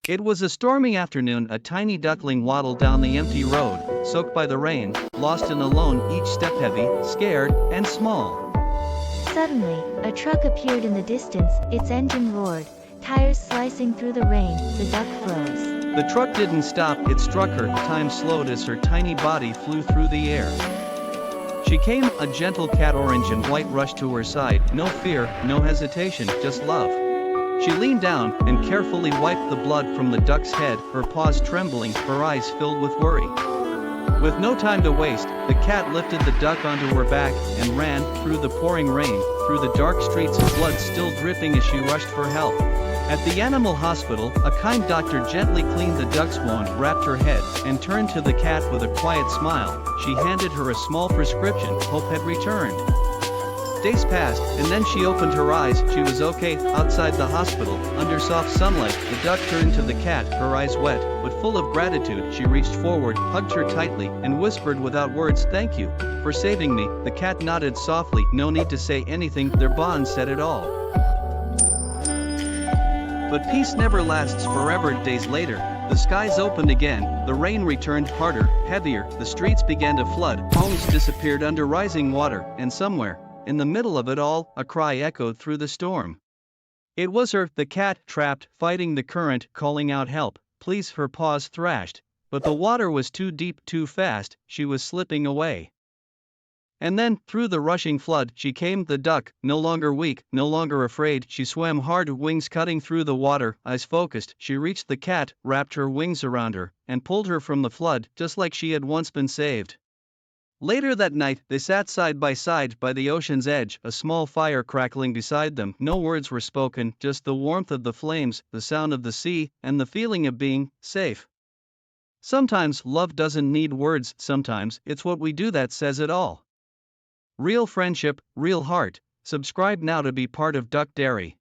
It was a stormy afternoon. A tiny duckling waddled down the empty road, soaked by the rain, lost and alone, each step heavy, scared, and small. Suddenly, a truck appeared in the distance, its engine roared, tires slicing through the rain, the duck froze. The truck didn't stop, it struck her, time slowed as her tiny body flew through the air. She came, a gentle cat, orange and white, rushed to her side, no fear, no hesitation, just love. She leaned down and carefully wiped the blood from the duck's head, her paws trembling, her eyes filled with worry. With no time to waste, the cat lifted the duck onto her back and ran through the pouring rain, through the dark streets, blood still dripping as she rushed for help. At the animal hospital, a kind doctor gently cleaned the duck's wound, wrapped her head, and turned to the cat with a quiet smile. She handed her a small prescription. Hope had returned. Days passed, and then she opened her eyes. She was okay. Outside the hospital, under soft sunlight, the duck turned to the cat, her eyes wet, but full of gratitude. She reached forward, hugged her tightly, and whispered without words, "Thank you for saving me." The cat nodded softly. No need to say anything, their bond said it all. But peace never lasts forever. Days later, the skies opened again, the rain returned, harder, heavier, the streets began to flood, homes disappeared under rising water, and somewhere, in the middle of it all, a cry echoed through the storm. It was her, the cat, trapped, fighting the current, calling out help, please. Her paws thrashed, but the water was too deep, too fast, she was slipping away. And then, through the rushing flood, she came, the duck, no longer weak, no longer afraid. She swam hard, wings cutting through the water, eyes focused. She reached the cat, wrapped her wings around her, and pulled her from the flood, just like she had once been saved. Later that night, they sat side by side by the ocean's edge, a small fire crackling beside them. No words were spoken, just the warmth of the flames, the sound of the sea, and the feeling of being safe. Sometimes love doesn't need words, sometimes it's what we do that says it all. Real friendship, real heart. Subscribe now to be part of Duck Dairy.